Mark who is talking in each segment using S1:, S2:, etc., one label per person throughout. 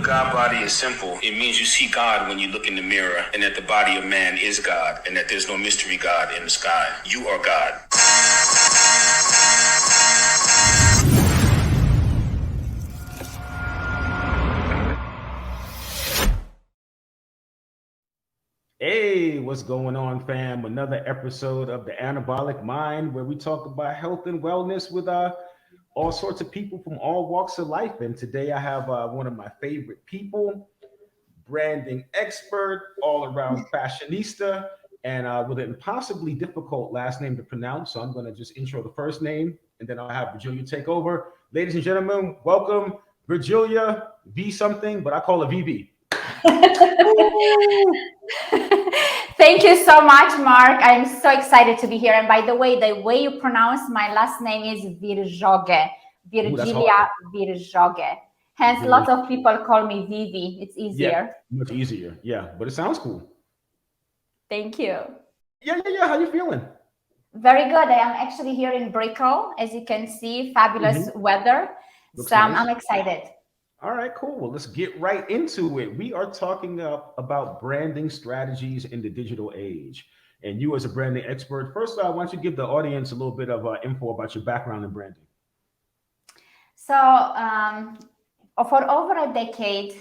S1: God body is simple. It means you see God when you look in the mirror, and that the body of man is God, and that there's no mystery God in the sky. You are God.
S2: Hey, what's going on, fam? Another episode of the Anabolic Mind, where we talk about health and wellness with all sorts of people from all walks of life. And today I have one of my favorite people, branding expert, all-around fashionista, and with an impossibly difficult last name to pronounce. So I'm going to just intro the first name, and then I'll have Virgilia take over. Ladies and gentlemen, welcome Virgilia V something, but I call her VV.
S3: Thank you so much, Mark. I'm so excited to be here. And by the way you pronounce my last name is VIRJOGHE, Virgilia VIRJOGHE. Hence, lots of people call me Vivi. It's easier.
S2: Yeah, much easier. Yeah, but it sounds cool.
S3: Thank you.
S2: Yeah. How you feeling?
S3: Very good. I am actually here in Brickell. As you can see, fabulous weather.
S2: Looks
S3: so
S2: nice.
S3: I'm excited.
S2: All right, cool. Well, let's get right into it. We are talking about branding strategies in the digital age. And you as a branding expert, first, why don't you give the audience a little bit of info about your background in branding?
S3: So for over a decade,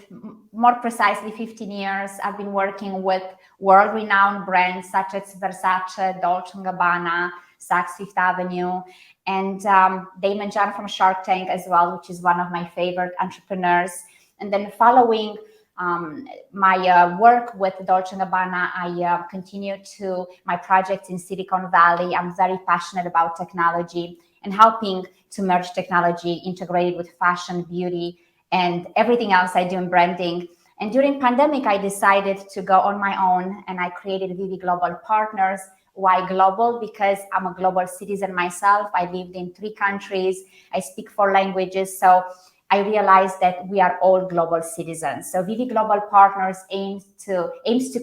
S3: more precisely 15 years, I've been working with world-renowned brands such as Versace, Dolce & Gabbana, Saks Fifth Avenue, and 𝙠𝙚𝙖𝙧𝙗 from Shark Tank as well, which is one of my favorite entrepreneurs. And then following my work with Dolce & Gabbana, I continue to my projects in Silicon Valley. I'm very passionate about technology and helping to merge technology integrated with fashion, beauty, and everything else I do in branding. And during pandemic, I decided to go on my own, and I created VV Global Partners. Why global? Because I'm a global citizen myself. I lived in 3 countries. I speak 4 languages. So I realized that we are all global citizens. So VV Global Partners aims to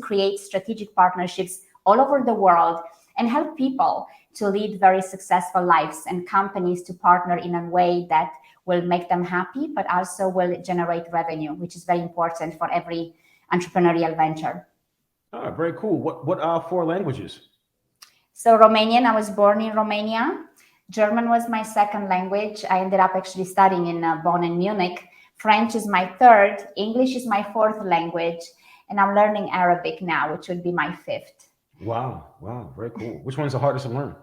S3: create strategic partnerships all over the world and help people to lead very successful lives and companies to partner in a way that will make them happy, but also will generate revenue, which is very important for every entrepreneurial venture.
S2: Oh, very cool. What are 4 languages?
S3: So Romanian, I was born in Romania. German was my second language. I ended up actually studying in Bonn and Munich. French is my 3rd. English is my 4th language. And I'm learning Arabic now, which would be my 5th.
S2: Wow, very cool. Which one's the hardest to learn?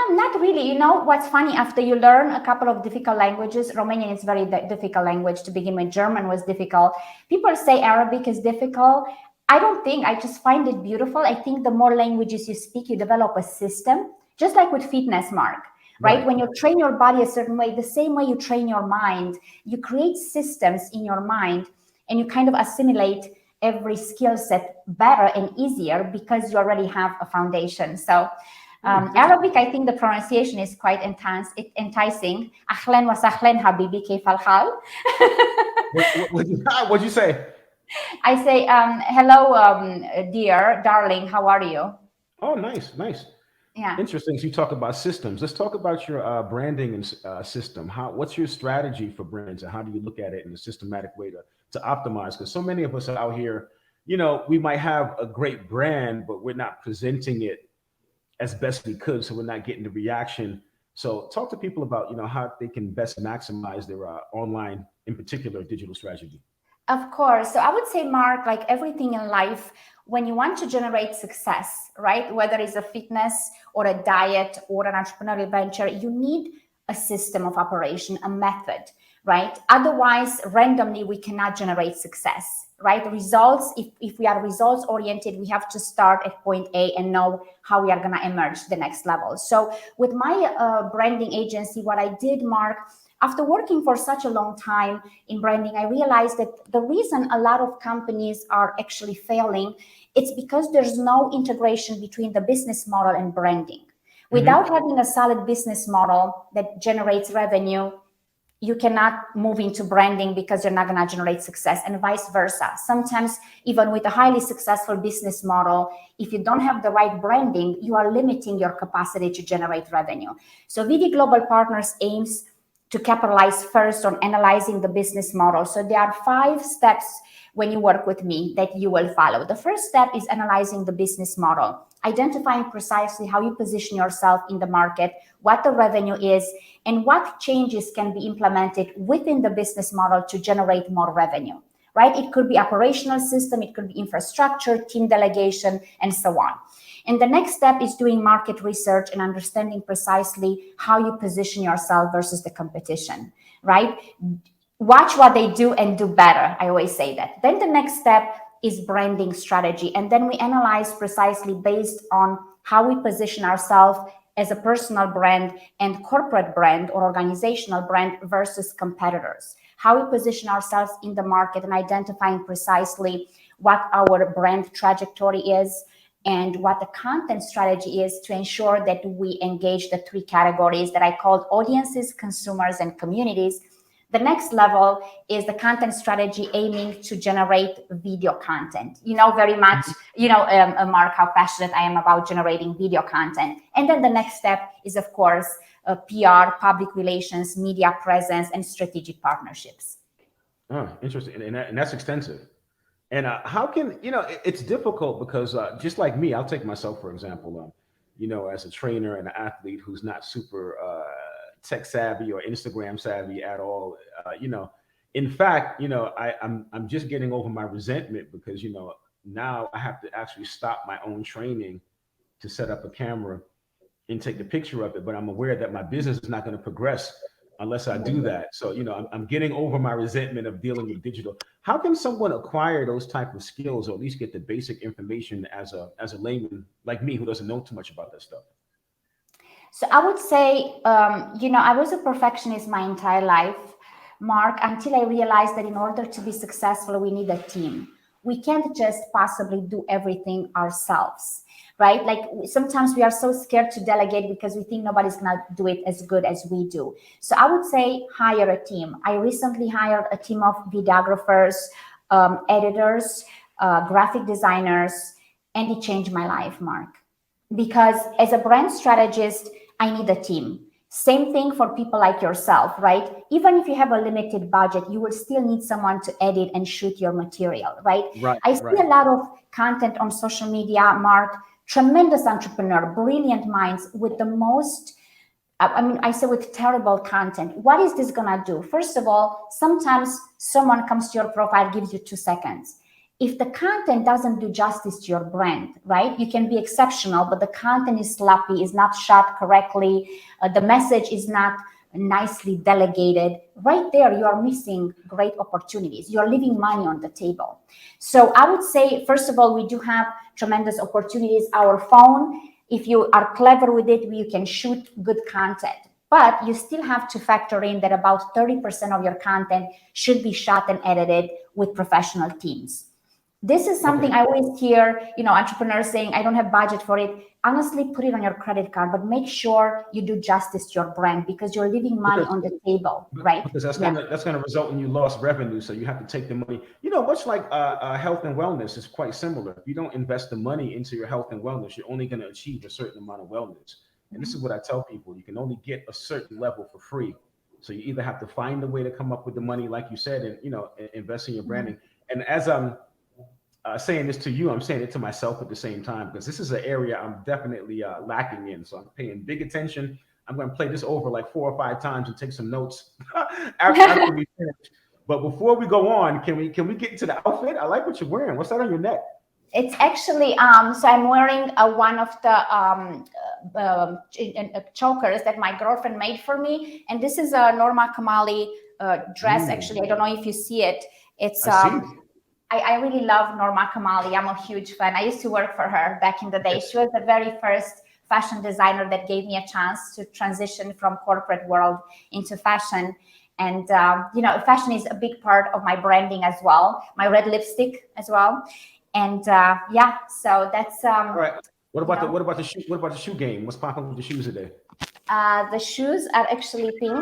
S3: Not really. You know, what's funny, after you learn a couple of difficult languages, Romanian is very difficult language to begin with. German was difficult. People say Arabic is difficult. I don't think, I just find it beautiful. I think the more languages you speak, you develop a system, just like with fitness, Mark, right? When you train your body a certain way, the same way you train your mind, you create systems in your mind and you kind of assimilate every skill set better and easier because you already have a foundation. So Arabic, I think the pronunciation is quite enticing. Ahlan wa sahlan habibi, kayf al-hal?
S2: What'd you say?
S3: I say, hello, dear, darling, how are you?
S2: Oh, nice. Yeah. Interesting. So you talk about systems. Let's talk about your branding and system. What's your strategy for brands, and how do you look at it in a systematic way to optimize? Because so many of us are out here, you know, we might have a great brand, but we're not presenting it as best we could, so we're not getting the reaction. So talk to people about, you know, how they can best maximize their online, in particular, digital strategy.
S3: Of course. So I would say, Mark, like everything in life, when you want to generate success, right, whether it's a fitness or a diet or an entrepreneurial venture, you need a system of operation, a method, right? Otherwise, randomly, we cannot generate success, right? Results, if we are results oriented, we have to start at point A and know how we are going to emerge the next level. So with my branding agency, what I did, Mark, after working for such a long time in branding, I realized that the reason a lot of companies are actually failing, it's because there's no integration between the business model and branding. Without having a solid business model that generates revenue, you cannot move into branding because you're not going to generate success, and vice versa. Sometimes, even with a highly successful business model, if you don't have the right branding, you are limiting your capacity to generate revenue. So VV Global Partners aims to capitalize first on analyzing the business model. So there are 5 steps when you work with me that you will follow. The first step is analyzing the business model, identifying precisely how you position yourself in the market, what the revenue is, and what changes can be implemented within the business model to generate more revenue, right? It could be operational system, it could be infrastructure, team delegation, and so on. And the next step is doing market research and understanding precisely how you position yourself versus the competition, right? Watch what they do and do better. I always say that. Then the next step is branding strategy. And then we analyze precisely based on how we position ourselves as a personal brand and corporate brand or organizational brand versus competitors. How we position ourselves in the market and identifying precisely what our brand trajectory is and what the content strategy is to ensure that we engage the 3 categories that I called audiences, consumers, and communities. The next level is the content strategy aiming to generate video content. You know very much, Mark, how passionate I am about generating video content. And then the next step is, of course, PR, public relations, media presence, and strategic partnerships.
S2: Oh, interesting. And that's extensive. And how can, it's difficult because just like me, I'll take myself, for example, as a trainer and an athlete who's not super tech savvy or Instagram savvy at all. In fact, I'm just getting over my resentment because, now I have to actually stop my own training to set up a camera and take the picture of it. But I'm aware that my business is not going to progress unless I do that. So, I'm getting over my resentment of dealing with digital. How can someone acquire those type of skills or at least get the basic information as a layman like me who doesn't know too much about that stuff?
S3: So I would say, I was a perfectionist my entire life, Mark, until I realized that in order to be successful, we need a team. We can't just possibly do everything ourselves, right? Like sometimes we are so scared to delegate because we think nobody's going to do it as good as we do. So I would say hire a team. I recently hired a team of videographers, editors, graphic designers, and it changed my life, Mark. Because as a brand strategist, I need a team. Same thing for people like yourself, right? Even if you have a limited budget, you will still need someone to edit and shoot your material, right? I see a lot of content on social media, Mark, tremendous entrepreneur, brilliant minds with the most, I say with terrible content. What is this gonna do? First of all, sometimes someone comes to your profile, gives you 2 seconds. If the content doesn't do justice to your brand, right? You can be exceptional, but the content is sloppy, is not shot correctly. The message is not nicely delegated. Right there, you are missing great opportunities. You're leaving money on the table. So I would say, first of all, we do have tremendous opportunities. Our phone, if you are clever with it, you can shoot good content. But you still have to factor in that about 30% of your content should be shot and edited with professional teams. This is something I always hear, entrepreneurs saying, I don't have budget for it. Honestly, put it on your credit card, but make sure you do justice to your brand because you're leaving money on the table, right?
S2: Because that's going to result in you lost revenue. So you have to take the money. Much like health and wellness is quite similar. If you don't invest the money into your health and wellness, you're only going to achieve a certain amount of wellness. And this is what I tell people. You can only get a certain level for free. So you either have to find a way to come up with the money, like you said, and, invest in your branding. And as I'm saying this to you, I'm saying it to myself at the same time, because this is an area I'm definitely lacking in. So I'm paying big attention. I'm going to play this over like 4 or 5 times and take some notes after we finish. But before we go on, can we get into the outfit? I like what you're wearing. What's that on your neck?
S3: It's actually, so I'm wearing one of the chokers that my girlfriend made for me. And this is a Norma Kamali dress, actually. I don't know if you see it. It's I really love Norma Kamali. I'm a huge fan. I used to work for her back in the day. She was the very first fashion designer that gave me a chance to transition from corporate world into fashion. And, fashion is a big part of my branding as well. My red lipstick as well. And so that's
S2: all right. What about the shoe game? What's popping with the shoes today?
S3: The shoes are actually pink.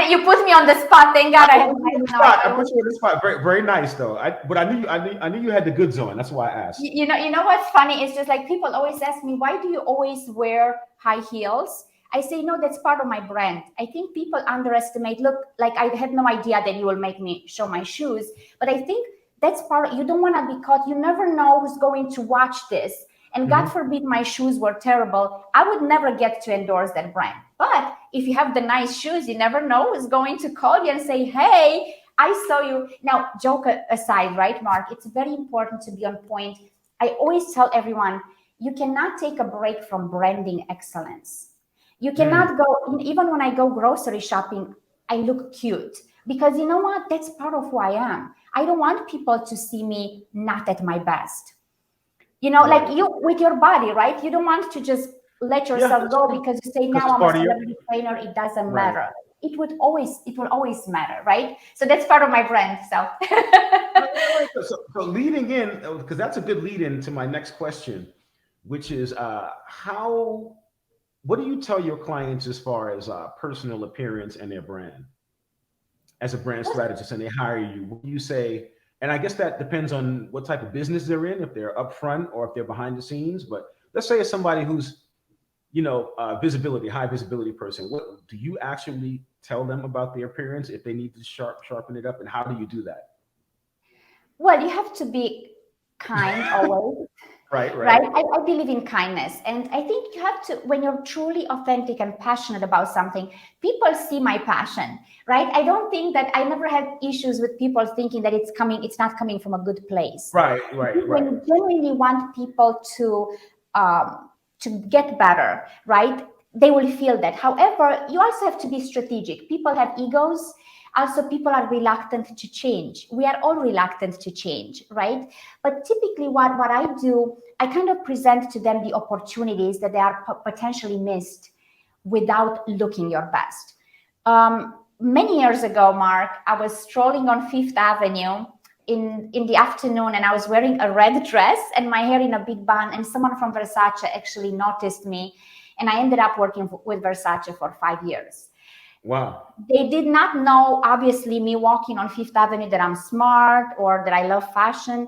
S3: You put me on the spot. Thank God I put you on the
S2: spot. Very, very nice though. But I knew you had the goods on. That's why I asked.
S3: You know what's funny? It's just like people always ask me, why do you always wear high heels? I say, no, that's part of my brand. I think people underestimate, look, like I had no idea that you will make me show my shoes, but I think that's part, you don't want to be caught. You never know who's going to watch this. And God forbid my shoes were terrible. I would never get to endorse that brand. But if you have the nice shoes, you never know who's going to call you and say, hey, I saw you. Now, joke aside, right, Mark? It's very important to be on point. I always tell everyone, you cannot take a break from branding excellence. You cannot go, even when I go grocery shopping, I look cute. Because you know what? That's part of who I am. I don't want people to see me not at my best. You know, like you with your body, right? You don't want to just let yourself go because you say, now I'm a celebrity trainer, it doesn't matter. It will always matter, right? So that's part of my brand. So,
S2: so leading in, because that's a good lead in to my next question, which is what do you tell your clients as far as personal appearance and their brand? As a brand strategist and they hire you, what do you say? And I guess that depends on what type of business they're in, if they're upfront or if they're behind the scenes. But let's say it's somebody who's, you know, high visibility person. What do you actually tell them about their appearance if they need to sharpen it up? And how do you do that?
S3: Well, you have to be kind always. Right. I believe in kindness. And I think you have to, when you're truly authentic and passionate about something, people see my passion, right? I don't think that I never had issues with people thinking that it's not coming from a good place. Right. When you genuinely want people to get better, right? They will feel that. However, you also have to be strategic. People have egos. Also, people are reluctant to change. We are all reluctant to change, right? But typically what I do, I kind of present to them the opportunities that they are potentially missed without looking your best. Many years ago, Mark, I was strolling on Fifth Avenue in the afternoon and I was wearing a red dress and my hair in a big bun, and someone from Versace actually noticed me, and I ended up working with Versace for 5 years.
S2: Wow.
S3: They did not know, obviously, me walking on Fifth Avenue, that I'm smart or that I love fashion.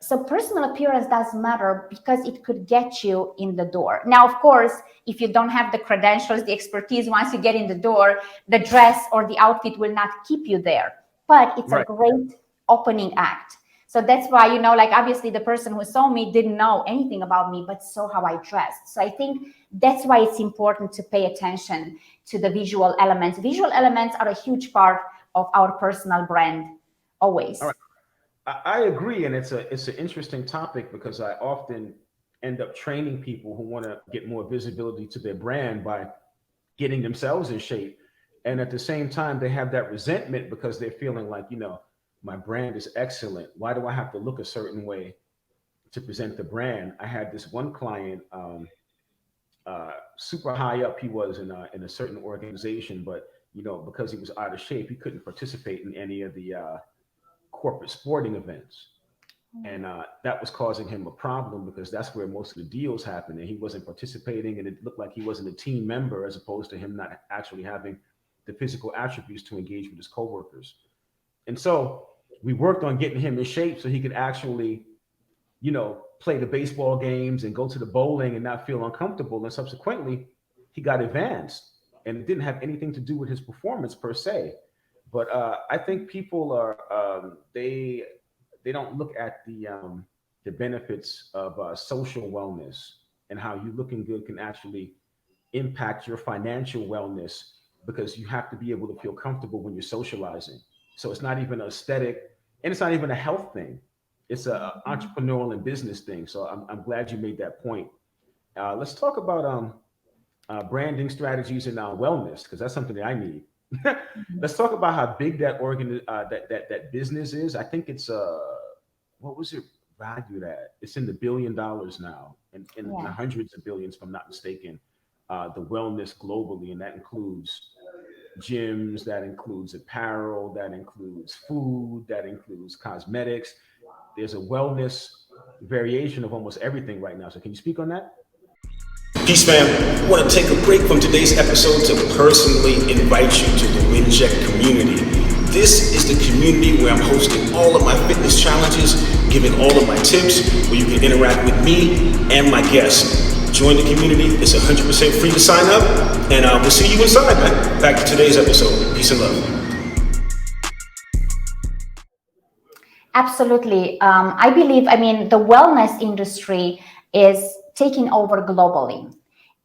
S3: So personal appearance does matter because it could get you in the door. Now, of course, if you don't have the credentials, the expertise, once you get in the door, the dress or the outfit will not keep you there. But it's a great opening act. So that's why, you know, like obviously the person who saw me didn't know anything about me, but saw how I dressed. So I think that's why it's important to pay attention to the visual elements. Visual elements are a huge part of our personal brand, always.
S2: All right. I agree. And it's an interesting topic because I often end up training people who want to get more visibility to their brand by getting themselves in shape. And at the same time, they have that resentment because they're feeling like, you know, my brand is excellent. Why do I have to look a certain way to present the brand? I had this one client, super high up he was in a certain organization, but you know, because he was out of shape, he couldn't participate in any of the corporate sporting events. And that was causing him a problem because that's where most of the deals happen, and he wasn't participating, and it looked like he wasn't a team member as opposed to him not actually having the physical attributes to engage with his coworkers. And so we worked on getting him in shape so he could actually, you know, play the baseball games and go to the bowling and not feel uncomfortable. And subsequently, he got advanced, and it didn't have anything to do with his performance per se. But I think people are they don't look at the benefits of social wellness and how you looking good can actually impact your financial wellness, because you have to be able to feel comfortable when you're socializing. So it's not even aesthetic, and it's not even a health thing. It's a entrepreneurial and business thing. So I'm glad you made that point. Let's talk about branding strategies and wellness, because that's something that I need. Let's talk about how big that that business is. I think it's what was it valued at? It's in the $1 billion now, and in the hundreds of billions, if I'm not mistaken. The wellness globally, and that includes gyms, that includes apparel, that includes food, that includes cosmetics. There's a wellness variation of almost everything right now. So can you speak on that?
S1: Peace, fam. I want to take a break from today's episode to personally invite you to the WINJECT community. This is the community where I'm hosting all of my fitness challenges, giving all of my tips, where you can interact with me and my guests. Join the community. It's 100% free to sign up, and we'll see you inside, man. Back to today's episode. Peace and love.
S3: Absolutely. I believe, the wellness industry is taking over globally.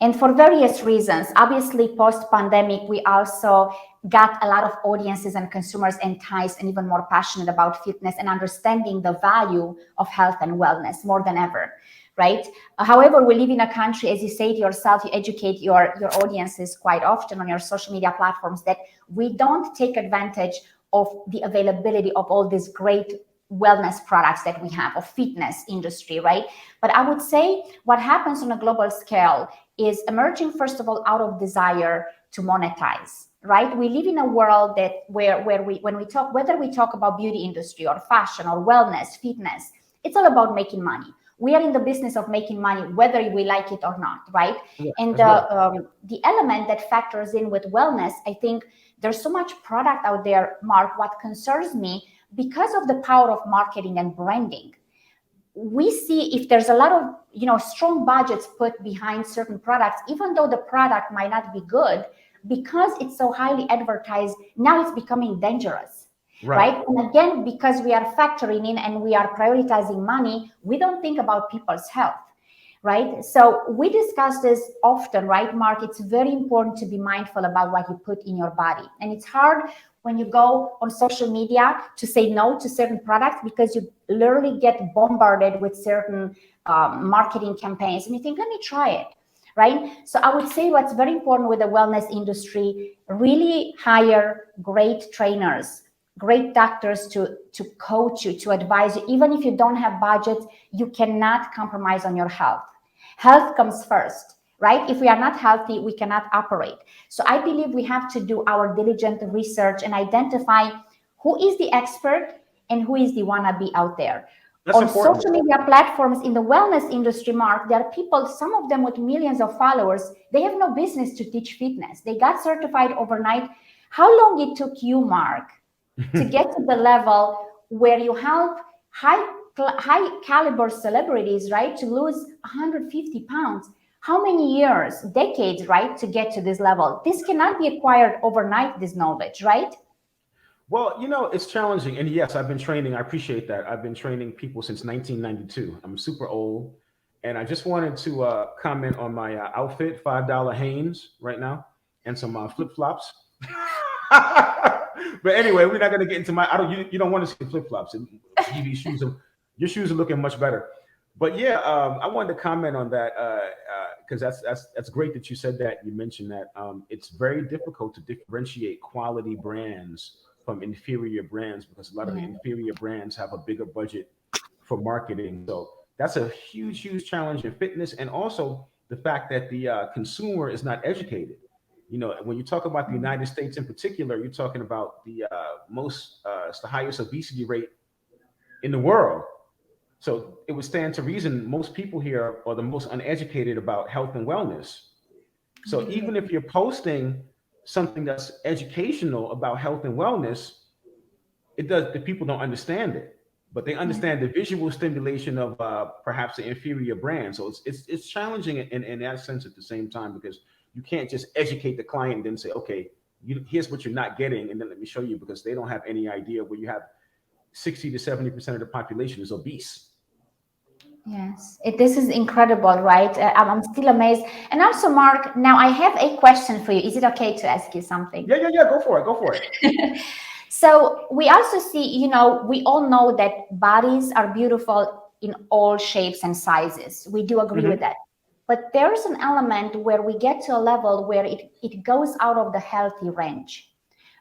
S3: And for various reasons. Obviously, post-pandemic, we also got a lot of audiences and consumers enticed and even more passionate about fitness and understanding the value of health and wellness more than ever, right? However, we live in a country, as you say to yourself, you educate your audiences quite often on your social media platforms, that we don't take advantage of the availability of all these great wellness products that we have, of fitness industry, right? But I would say what happens on a global scale is emerging, first of all, out of desire to monetize, right? We live in a world that when we talk, whether we talk about beauty industry or fashion or wellness, fitness, it's all about making money. We are in the business of making money, whether we like it or not, right? Yeah, and the element that factors in with wellness, I think there's so much product out there, Mark. What concerns me, because of the power of marketing and branding, we see if there's a lot of strong budgets put behind certain products, even though the product might not be good, because it's so highly advertised, now it's becoming dangerous, right? And again, because we are factoring in and we are prioritizing money, we don't think about people's health, right? So we discuss this often, right, Mark? It's very important to be mindful about what you put in your body. And it's hard when you go on social media to say no to certain products, because you literally get bombarded with certain marketing campaigns and you think, let me try it, right? So I would say what's very important with the wellness industry, really hire great trainers, great doctors to coach you, to advise you. Even if you don't have budget, you cannot compromise on your health. Health comes first, right? If we are not healthy, we cannot operate. So I believe we have to do our diligent research and identify who is the expert and who is the wannabe out there. That's on important. Social media platforms in the wellness industry, Mark, there are people, some of them with millions of followers, they have no business to teach fitness. They got certified overnight. How long it took you, Mark, to get to the level where you help high caliber celebrities, right, to lose 150 pounds? How many years, decades, right, to get to this level? This cannot be acquired overnight, this knowledge, right?
S2: Well, it's challenging. And yes, I've been training. I appreciate that. I've been training people since 1992. I'm super old. And I just wanted to comment on my outfit, $5 right now, and some flip-flops. But anyway, we're not going to get into you don't want to see flip-flops. Your shoes are looking much better. But yeah, I wanted to comment on that because that's great that you said that. You mentioned that it's very difficult to differentiate quality brands from inferior brands, because a lot of the inferior brands have a bigger budget for marketing. So that's a huge, huge challenge in fitness, and also the fact that the consumer is not educated. When you talk about the United States in particular, you're talking about the it's the highest obesity rate in the world. So it would stand to reason most people here are the most uneducated about health and wellness. So even if you're posting something that's educational about health and wellness, the people don't understand it, but they understand the visual stimulation of perhaps an inferior brand. So it's challenging in that sense at the same time, because you can't just educate the client and then say, okay, here's what you're not getting, and then let me show you, because they don't have any idea where you have 60 to 70% of the population is obese.
S3: Yes, this is incredible, right? I'm still amazed. And also, Mark, now I have a question for you. Is it okay to ask you something?
S2: Yeah. Go for it.
S3: So we also see, we all know that bodies are beautiful in all shapes and sizes. We do agree with that. But there's an element where we get to a level where it goes out of the healthy range,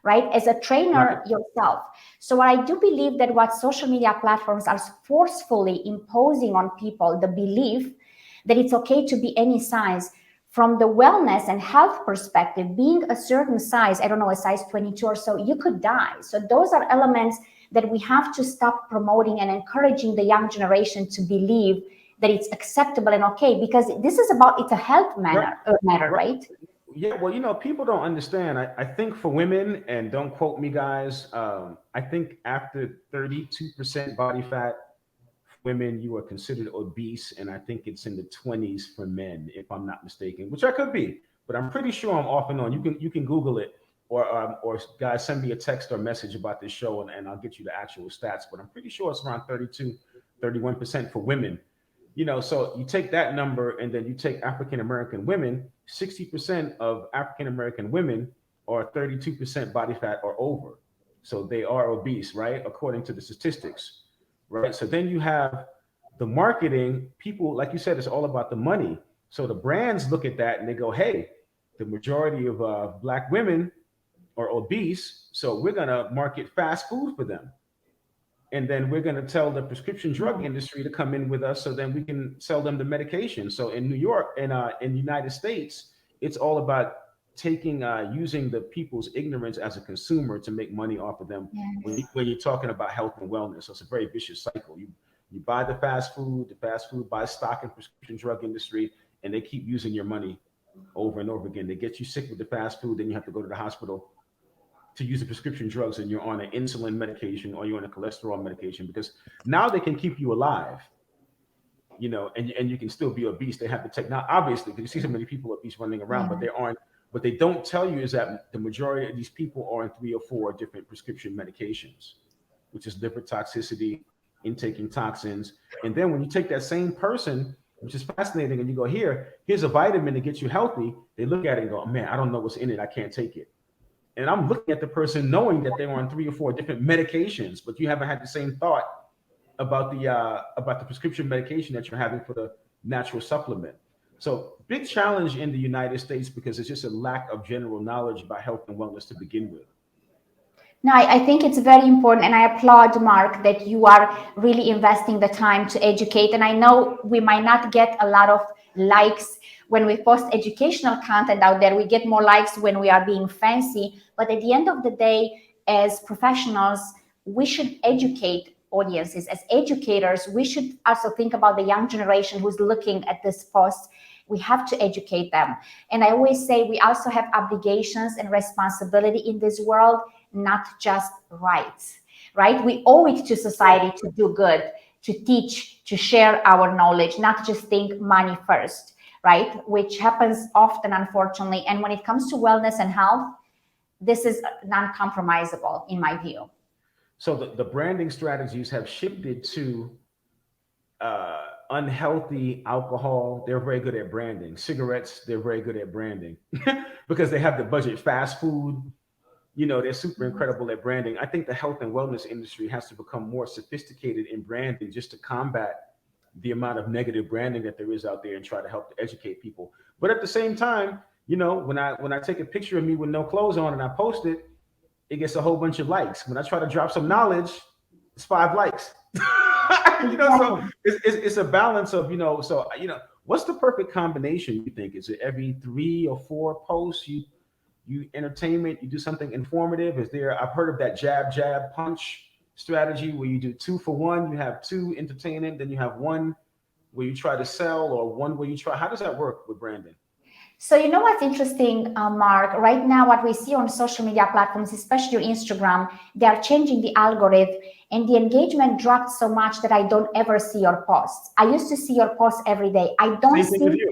S3: right? As a trainer yourself. So what I do believe that what social media platforms are forcefully imposing on people, the belief that it's okay to be any size, from the wellness and health perspective, being a certain size, I don't know, a size 22 or so, you could die. So those are elements that we have to stop promoting and encouraging the young generation to believe that it's acceptable and okay, because this is it's a health matter, right?
S2: Yeah, well, people don't understand. I think for women, and don't quote me, guys, I think after 32% body fat, women, you are considered obese, and I think it's in the 20s for men, if I'm not mistaken, which I could be, but I'm pretty sure I'm off and on. You can Google it, or guys send me a text or message about this show, and I'll get you the actual stats. But I'm pretty sure it's around 32, 31% for women. So you take that number and then you take African American women. 60% of African American women are 32% body fat or over, so they are obese, right? According to the statistics, right? So then you have the marketing people, like you said, it's all about the money. So the brands look at that and they go, hey, the majority of Black women are obese, so we're going to market fast food for them. And then we're going to tell the prescription drug industry to come in with us, so then we can sell them the medication. So in New York and in the United States, it's all about taking using the people's ignorance as a consumer to make money off of them.
S3: Yes.
S2: When you're talking about health and wellness. So it's a very vicious cycle. You buy the fast food buys stock in prescription drug industry, and they keep using your money over and over again. They get you sick with the fast food, then you have to go to the hospital to use the prescription drugs, and you're on an insulin medication or you're on a cholesterol medication, because now they can keep you alive, and you can still be obese. They have the technology, obviously, because you see so many people obese running around, but they aren't. What they don't tell you is that the majority of these people are on 3 or 4 different prescription medications, which is liver toxicity, intaking toxins. And then when you take that same person, which is fascinating, and you go, here's a vitamin to get you healthy, they look at it and go, man, I don't know what's in it. I can't take it. And I'm looking at the person knowing that they're on 3 or 4 different medications, but you haven't had the same thought about the prescription medication that you're having for the natural supplement. So big challenge in the United States, because it's just a lack of general knowledge about health and wellness to begin with.
S3: No, I think it's very important, and I applaud Mark that you are really investing the time to educate. And I know we might not get a lot of likes when we post educational content out there. We get more likes when we are being fancy, but at the end of the day, as professionals, we should educate audiences. As educators, we should also think about the young generation who's looking at this post. We have to educate them. And I always say we also have obligations and responsibility in this world, not just rights, right? We owe it to society to do good, to teach, to share our knowledge, not just think money first, right? Which happens often, unfortunately. And when it comes to wellness and health, this is non-compromisable in my view.
S2: So the branding strategies have shifted to unhealthy alcohol. They're very good at branding. Cigarettes, they're very good at branding because they have the budget. Fast food, they're super incredible at branding. I think the health and wellness industry has to become more sophisticated in branding, just to combat the amount of negative branding that there is out there, and try to help to educate people. But at the same time, when I take a picture of me with no clothes on and I post it, it gets a whole bunch of likes. When I try to drop some knowledge, it's 5 likes. So it's a balance of, what's the perfect combination, you think? Is it every 3 or 4 posts you entertainment, you do something informative? I've heard of that jab, punch strategy, where you do 2 for 1, you have 2 entertainment, then you have 1 where you try to sell, or 1 where you try, how does that work with branding?
S3: So you know what's interesting, Mark? Right now, what we see on social media platforms, especially Instagram, they are changing the algorithm, and the engagement dropped so much that I don't ever see your posts. I used to see your posts every day. I don't see,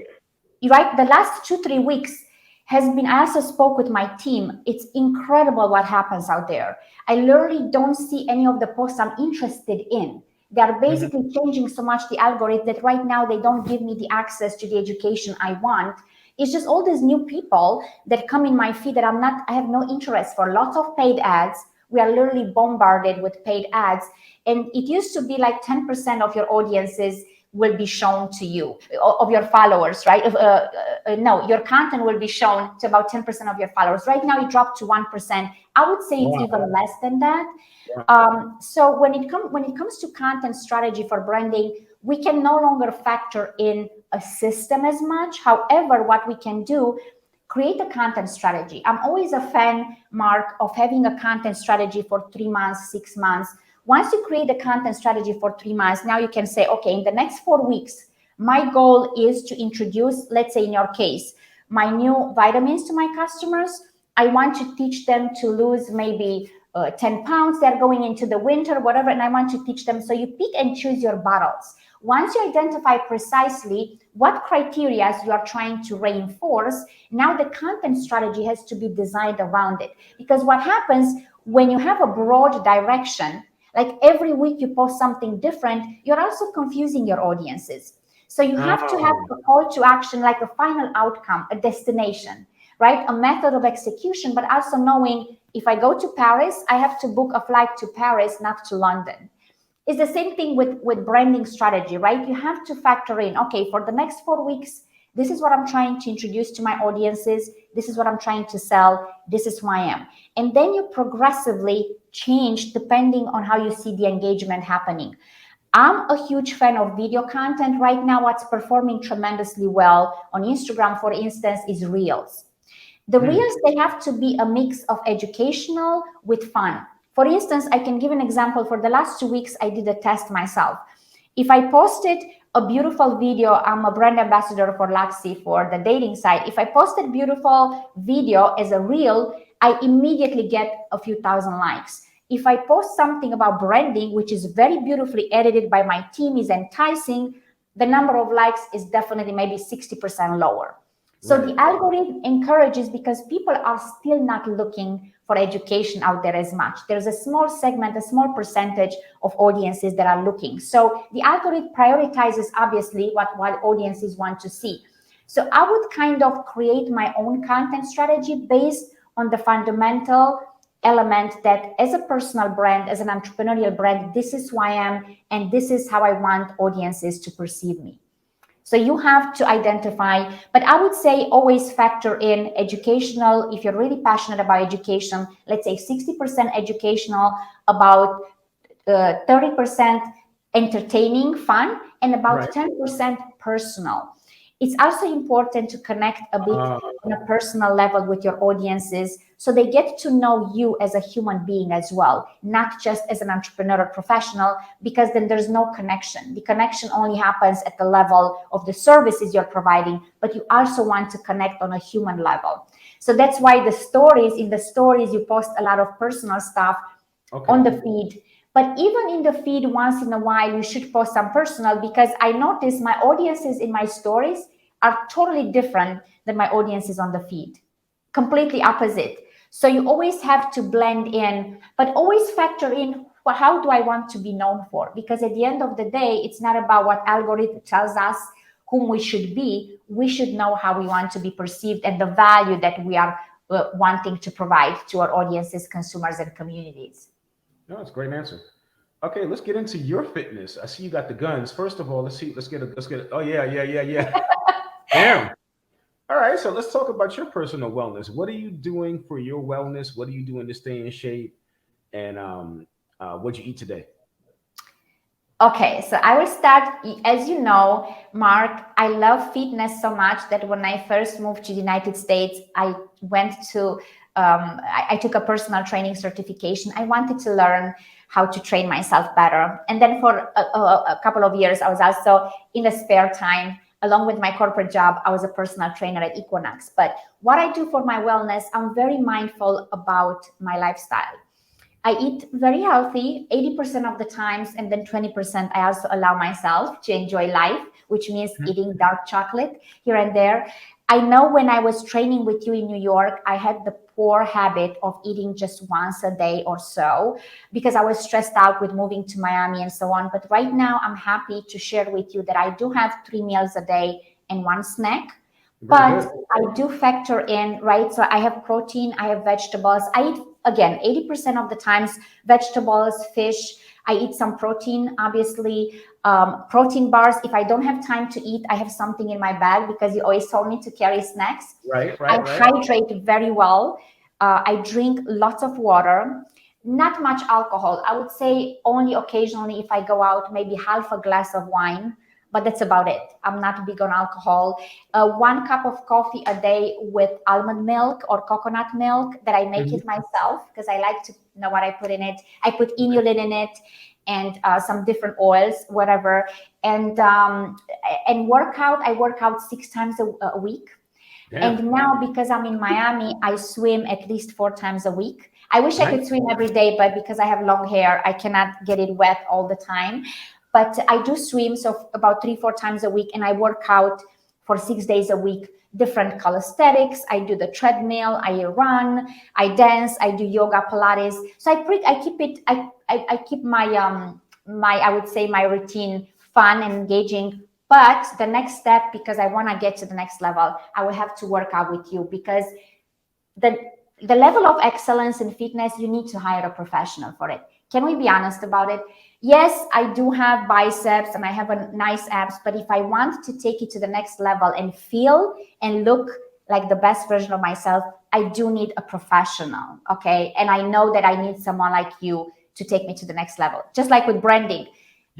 S3: right? The last 2-3 weeks has been, I also spoke with my team. It's incredible what happens out there. I literally don't see any of the posts I'm interested in. They are basically changing so much the algorithm that right now they don't give me the access to the education I want. It's just all these new people that come in my feed that I have no interest for. Lots of paid ads. We are literally bombarded with paid ads. And it used to be like 10% of your audiences will be shown to you, of your followers, right? No, your content will be shown to about 10% of your followers. Right now, it dropped to 1%. I would say it's even less than that. So when it comes to content strategy for branding, we can no longer factor in a system as much. However, what we can do, create a content strategy. I'm always a fan, Mark, of having a content strategy for 3 months, 6 months. Once you create a content strategy for 3 months, now you can say, okay, in the next 4 weeks, my goal is to introduce, let's say in your case, my new vitamins to my customers. I want to teach them to lose maybe 10 pounds, they're going into the winter, whatever, and I want to teach them. So you pick and choose your battles. Once you identify precisely what criteria you are trying to reinforce, now the content strategy has to be designed around it. Because what happens when you have a broad direction, like every week you post something different, you're also confusing your audiences. So you have to have a call to action, like a final outcome, a destination, right? A method of execution, but also knowing if I go to Paris, I have to book a flight to Paris, not to London. It's the same thing with branding strategy, right? You have to factor in, okay, for the next 4 weeks, this is what I'm trying to introduce to my audiences. This is what I'm trying to sell. This is who I am. And then you progressively change depending on how you see the engagement happening. I'm a huge fan of video content. Right now, what's performing tremendously well on Instagram, for instance, is Reels. The Reels, they have to be a mix of educational with fun. For instance, I can give an example. For the last 2 weeks, I did a test myself. If I posted a beautiful video, I'm a brand ambassador for Luxy for the dating site. If I posted beautiful video as a reel, I immediately get a few thousand likes. If I post something about branding, which is very beautifully edited by my team, is enticing, the number of likes is definitely maybe 60% lower. So the algorithm encourages, because people are still not looking for education out there as much. There's a small segment, a small percentage of audiences that are looking. So the algorithm prioritizes obviously what audiences want to see. So I would kind of create my own content strategy based on the fundamental element that as a personal brand, as an entrepreneurial brand, this is who I am, and this is how I want audiences to perceive me. So you have to identify, but I would say always factor in educational. If you're really passionate about education, let's say 60% educational, about 30% entertaining, fun, and about 10% personal. It's also important to connect a bit on a personal level with your audiences, so they get to know you as a human being as well, not just as an entrepreneur or professional, because then there's no connection. The connection only happens at the level of the services you're providing, but you also want to connect on a human level. So that's why in the stories, you post a lot of personal stuff on the feed. But even in the feed, once in a while, you should post some personal, because I notice my audiences in my stories are totally different than my audiences on the feed. Completely opposite. So you always have to blend in, but always factor in, well, how do I want to be known for? Because at the end of the day, it's not about what algorithm tells us whom we should be. We should know how we want to be perceived and the value that we are wanting to provide to our audiences, consumers, and communities.
S2: No, that's a great answer. Okay, let's get into your fitness. I see you got the guns. First of all, let's get it. Oh yeah. Damn. All right, so let's talk about your personal wellness. What are you doing for your wellness? What are you doing to stay in shape? And what'd you eat today?
S3: Okay, so I will start. As you know, Mark, I love fitness so much that when I first moved to the United States, I went to, I took a personal training certification. I wanted to learn how to train myself better. And then for a couple of years, I was also in the spare time, along with my corporate job, I was a personal trainer at Equinox. But what I do for my wellness, I'm very mindful about my lifestyle. I eat very healthy 80% of the times, and then 20% I also allow myself to enjoy life, which means eating dark chocolate here and there. I know when I was training with you in New York, I had the poor habit of eating just once a day or so because I was stressed out with moving to Miami and so on. But right now, I'm happy to share with you that I do have 3 meals a day and 1 snack. But I do factor in, right? So I have protein, I have vegetables. I eat, again, 80% of the times, vegetables, fish. I eat some protein, obviously, protein bars. If I don't have time to eat, I have something in my bag because you always told me to carry snacks. I hydrate very well. I drink lots of water, not much alcohol. I would say only occasionally if I go out, maybe half a glass of wine. But that's about it. I'm not big on alcohol. 1 cup of coffee a day with almond milk or coconut milk that I make it myself because I like to know what I put in it. I put inulin in it and some different oils, whatever. And workout, I work out 6 times a week. Damn. And now because I'm in Miami, I swim at least 4 times a week. I wish I could swim every day, but because I have long hair, I cannot get it wet all the time. But I do swim, so about 3-4 times a week, and I work out for 6 days a week, different calisthenics. I do the treadmill, I run, I dance, I do yoga, Pilates. So I keep my I would say my routine fun and engaging. But the next step, because I want to get to the next level, I will have to work out with you, because the level of excellence in fitness, you need to hire a professional for it. Can we be honest about it? Yes, I do have biceps and I have a nice abs, but if I want to take it to the next level and feel and look like the best version of myself, I do need a professional, okay? And I know that I need someone like you to take me to the next level. Just like with branding,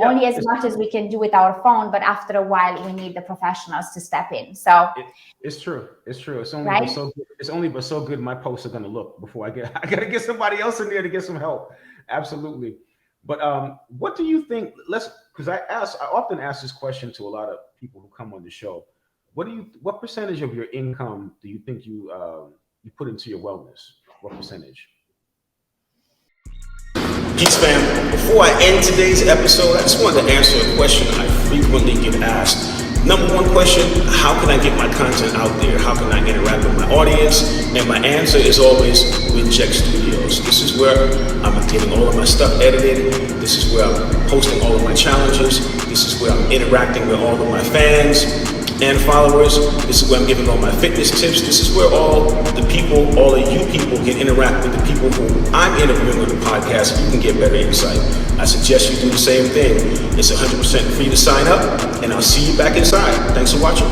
S3: only as much as we can do with our phone, but after a while we need the professionals to step in. So
S2: it's true. It's true. It's only
S3: right?
S2: but so good. It's only but so good my posts are going to look before I got to get somebody else in there to get some help. Absolutely. But what do you think? Because I often ask this question to a lot of people who come on the show. What percentage of your income do you think you put into your wellness? What percentage?
S1: Peace fam, before I end today's episode, I just wanted to answer a question I frequently get asked. Number one question, how can I get my content out there? How can I interact with my audience? And my answer is always WINJECT Studios. This is where I'm getting all of my stuff edited. This is where I'm posting all of my challenges. This is where I'm interacting with all of my fans and followers. This is where I'm giving all my fitness tips. This is where all of you people can interact with the people who I'm interviewing on the podcast. You can get better insight. I suggest you do the same thing. It's 100% free to sign up, and I'll see you back inside. Thanks for watching.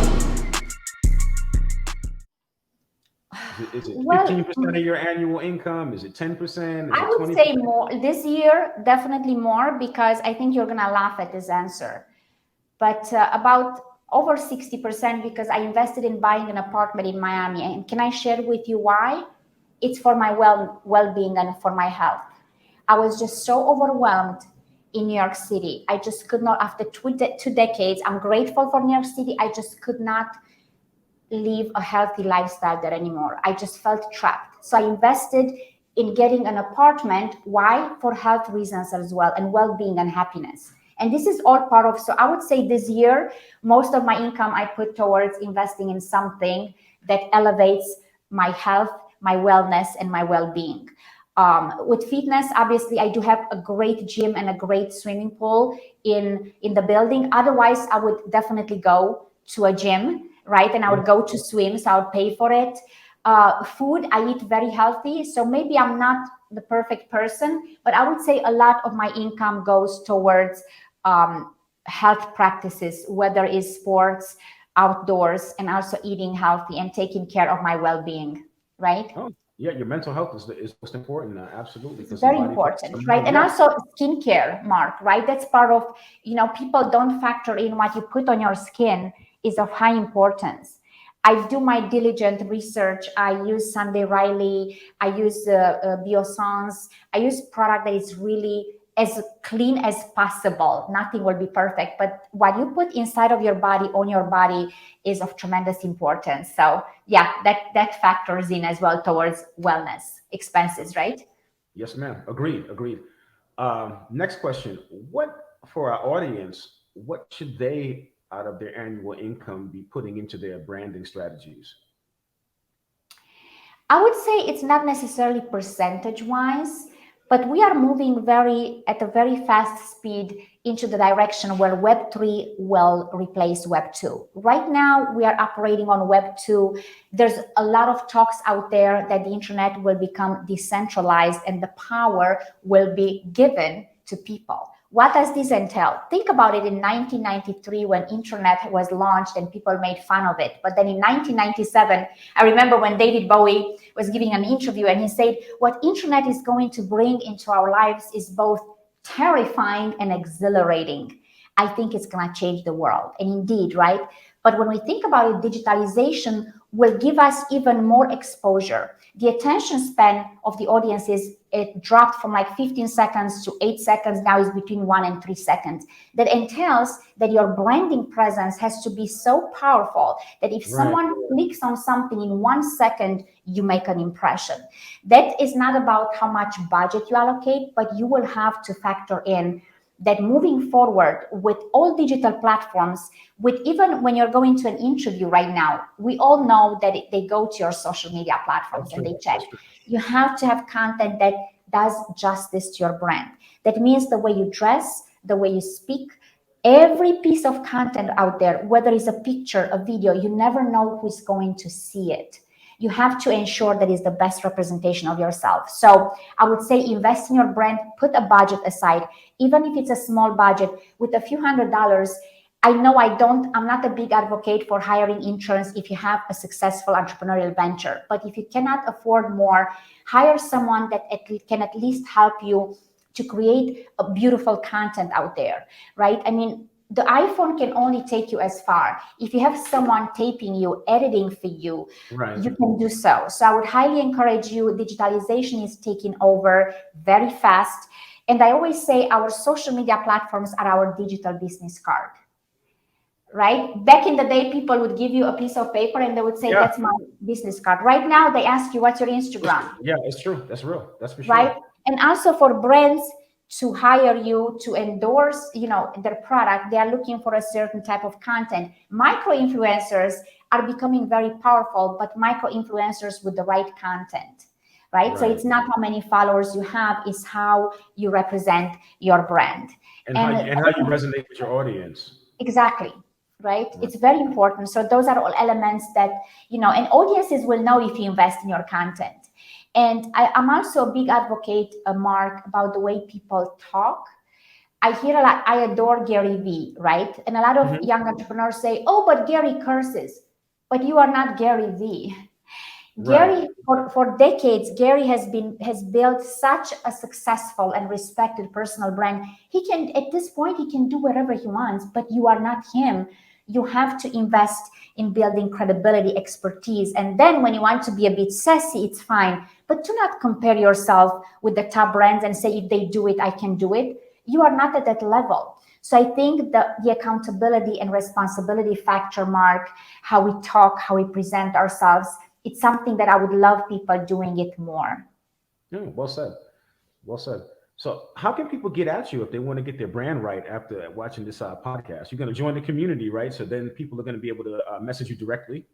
S2: Is it 15% of your annual income? Is it 10%?
S3: I would say more. This year, definitely more, because I think you're going to laugh at this answer. But about over 60%, because I invested in buying an apartment in Miami. And can I share with you why? It's for my well-being and for my health. I was just so overwhelmed in New York City. I just could not, after two decades, I'm grateful for New York City. I just could not live a healthy lifestyle there anymore. I just felt trapped. So I invested in getting an apartment. Why? For health reasons as well, and well-being and happiness. And this is all part of, so I would say this year, most of my income I put towards investing in something that elevates my health, my wellness, and my well-being. With fitness, obviously, I do have a great gym and a great swimming pool in the building. Otherwise, I would definitely go to a gym, right? And I would go to swim, so I would pay for it. Food, I eat very healthy. So maybe I'm not the perfect person, but I would say a lot of my income goes towards health practices, whether it's sports, outdoors, and also eating healthy and taking care of my well-being, right?
S2: Oh, yeah, your mental health is most important. Absolutely.
S3: It's very important, right? And also skincare, Mark, right? That's part of, people don't factor in what you put on your skin is of high importance. I do my diligent research. I use Sunday Riley. I use Biossance. I use product that is really as clean as possible. Nothing will be perfect, but what you put inside of your body, on your body, is of tremendous importance. So yeah, that factors in as well towards wellness expenses, right?
S2: Yes, ma'am. Agreed. Next question. For our audience, what should they, out of their annual income, be putting into their branding strategies?
S3: I would say it's not necessarily percentage-wise, but we are moving at a very fast speed into the direction where Web 3 will replace Web 2. Right now, we are operating on Web 2. There's a lot of talks out there that the internet will become decentralized and the power will be given to people. What does this entail? Think about it in 1993 when internet was launched and people made fun of it. But then in 1997, I remember when David Bowie was giving an interview and he said, what internet is going to bring into our lives is both terrifying and exhilarating. I think it's going to change the world. And indeed, right? But when we think about it, digitalization will give us even more exposure. The attention span of the audience it dropped from like 15 seconds to 8 seconds. Now is between 1 and 3 seconds. That entails that your branding presence has to be so powerful that if someone clicks on something in 1 second, you make an impression. That is not about how much budget you allocate, but you will have to factor in that moving forward with all digital platforms, with even when you're going to an interview right now, we all know that they go to your social media platforms and they check. You have to have content that does justice to your brand. That means the way you dress, the way you speak, every piece of content out there, whether it's a picture, a video, you never know who's going to see it. You have to ensure that is the best representation of yourself. So I would say invest in your brand, put a budget aside, even if it's a small budget with a few $100s. I know I'm not a big advocate for hiring interns if you have a successful entrepreneurial venture, but if you cannot afford more, hire someone that can at least help you to create a beautiful content out there, right? I mean, the iPhone can only take you as far. If you have someone taping you, editing for you, you can do so. So I would highly encourage you. Digitalization is taking over very fast. And I always say our social media platforms are our digital business card, right? Back in the day, people would give you a piece of paper and they would say, that's my business card. Right now, they ask you, what's your Instagram?
S2: Yeah, it's true. That's real. That's for sure.
S3: Right? And also for brands to hire you to endorse, their product, they are looking for a certain type of content. Micro-influencers are becoming very powerful, but micro-influencers with the right content, right? So it's not how many followers you have, it's how you represent your brand.
S2: And how you resonate with your audience.
S3: Exactly. Right? It's very important. So those are all elements that, and audiences will know if you invest in your content. And I'm also a big advocate, Mark, about the way people talk. I hear a lot, I adore Gary Vee, right? And a lot of young entrepreneurs say, oh, but Gary curses. But you are not Gary Vee. Gary, for decades, Gary has built such a successful and respected personal brand. At this point, he can do whatever he wants, but you are not him. You have to invest in building credibility, expertise. And then when you want to be a bit sassy, it's fine. But do not compare yourself with the top brands and say, if they do it, I can do it. You are not at that level. So I think the accountability and responsibility factor, Mark, how we talk, how we present ourselves, it's something that I would love people doing it more.
S2: Yeah, well said. Well said. So how can people get at you if they want to get their brand right after watching this podcast? You're going to join the community, right? So then people are going to be able to message you directly.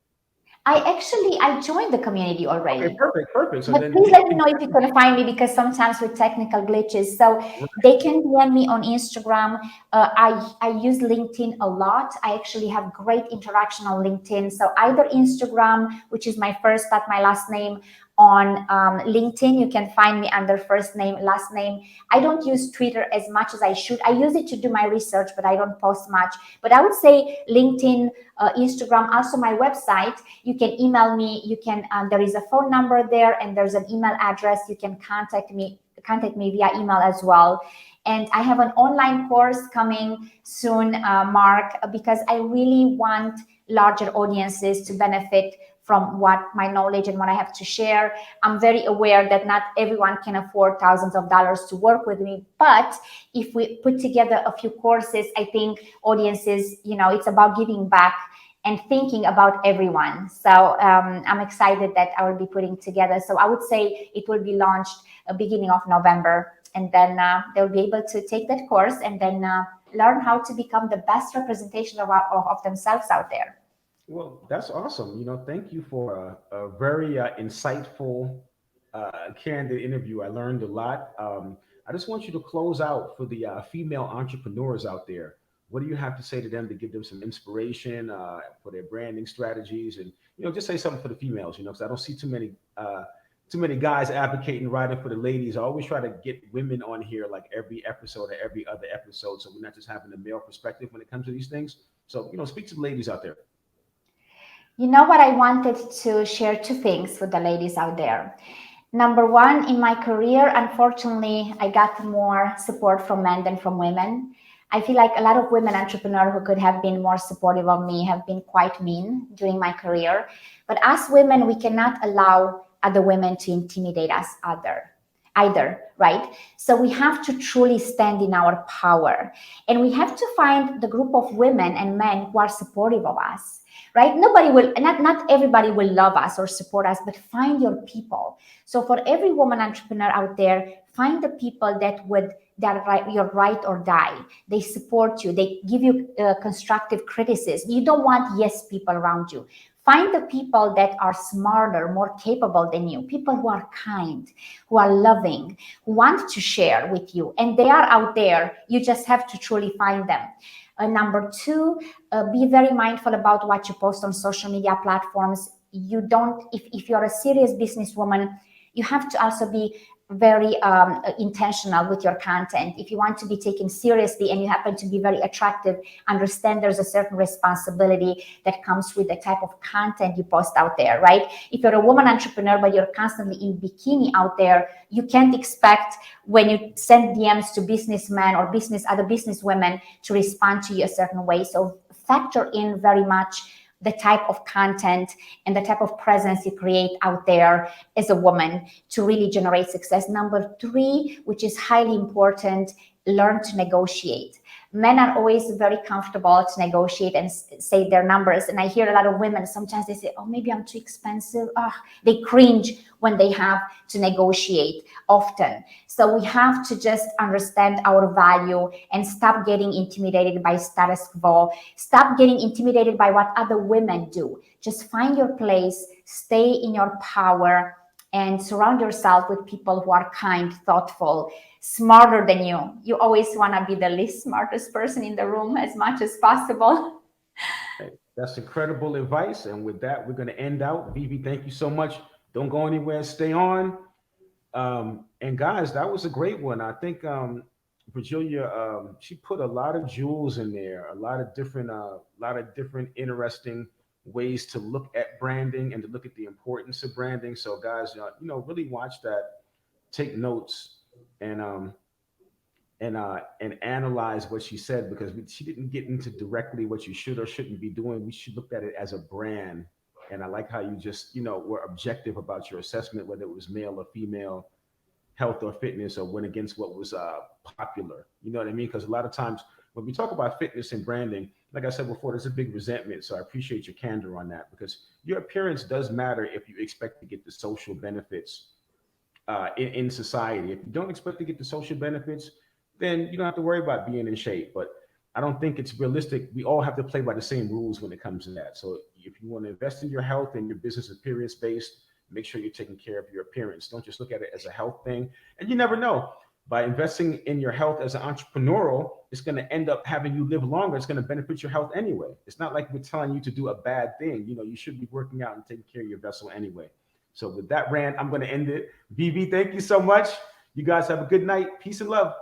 S3: I joined the community already.
S2: Okay, perfect. So
S3: but
S2: then
S3: please let me know if you can find me, because sometimes with technical glitches. So they can DM me on Instagram. I use LinkedIn a lot. I actually have great interaction on LinkedIn. So either Instagram, which is my first, not my last name. On LinkedIn, you can find me under first name, last name. I don't use Twitter as much as I should. I use it to do my research, but I don't post much. But I would say LinkedIn, Instagram, also my website. You can email me. You can. There is a phone number there, and there's an email address. You can contact me via email as well. And I have an online course coming soon, Mark, because I really want larger audiences to benefit from what my knowledge and what I have to share. I'm very aware that not everyone can afford thousands of dollars to work with me. But if we put together a few courses, I think audiences, it's about giving back and thinking about everyone. So I'm excited that I will be putting together. So I would say it will be launched beginning of November. And then they'll be able to take that course and then learn how to become the best representation of themselves out there.
S2: Well, that's awesome. Thank you for a very insightful, candid interview. I learned a lot. I just want you to close out for the female entrepreneurs out there. What do you have to say to them to give them some inspiration for their branding strategies? And, just say something for the females, because I don't see too many guys advocating, writing for the ladies. I always try to get women on here like every episode or every other episode, so we're not just having a male perspective when it comes to these things. So, speak to the ladies out there.
S3: You know what? I wanted to share two things with the ladies out there. Number one, in my career, unfortunately, I got more support from men than from women. I feel like a lot of women entrepreneurs who could have been more supportive of me have been quite mean during my career. But as women, we cannot allow other women to intimidate us either, right? So we have to truly stand in our power, and we have to find the group of women and men who are supportive of us, right? Not everybody will love us or support us, but find your people. So for every woman entrepreneur out there, find the people that you're right or die. They support you. They give you constructive criticism. You don't want yes people around you. Find the people that are smarter, more capable than you, people who are kind, who are loving, who want to share with you. And they are out there. You just have to truly find them. Number two, be very mindful about what you post on social media platforms. If you're a serious businesswoman, you have to also be very intentional with your content. If you want to be taken seriously and you happen to be very attractive, understand there's a certain responsibility that comes with the type of content you post out there, right? If you're a woman entrepreneur, but you're constantly in bikini out there, you can't expect when you send DMs to businessmen or other businesswomen to respond to you a certain way. So factor in very much the type of content and the type of presence you create out there as a woman to really generate success. Number three, which is highly important, learn to negotiate. Men are always very comfortable to negotiate and say their numbers. And I hear a lot of women, sometimes they say, oh, maybe I'm too expensive. They cringe when they have to negotiate often. So we have to just understand our value and stop getting intimidated by status quo. Stop getting intimidated by what other women do. Just find your place, stay in your power, and surround yourself with people who are kind, thoughtful, smarter than you. You always want to be the least smartest person in the room as much as possible.
S2: That's incredible advice. And with that, we're going to end out. Vivi, thank you so much. Don't go anywhere. Stay on. And guys, that was a great one. I think Virgilia, she put a lot of jewels in there, a lot of different interesting ways to look at branding and to look at the importance of branding. So guys, really watch that, take notes, and analyze what she said, because she didn't get into directly what you should or shouldn't be doing. We should look at it as a brand. And I like how you just, were objective about your assessment, whether it was male or female, health or fitness, or went against what was popular. You know what I mean? Because a lot of times when we talk about fitness and branding, like I said before, there's a big resentment. So I appreciate your candor on that, because your appearance does matter if you expect to get the social benefits in society. If you don't expect to get the social benefits, then you don't have to worry about being in shape. But I don't think it's realistic. We all have to play by the same rules when it comes to that. So if you want to invest in your health and your business appearance based, make sure you're taking care of your appearance. Don't just look at it as a health thing. And you never know. By investing in your health as an entrepreneurial, it's going to end up having you live longer. It's going to benefit your health anyway. It's not like we're telling you to do a bad thing. You should be working out and taking care of your vessel anyway. So with that rant, I'm going to end it. Vivi, thank you so much. You guys have a good night. Peace and love.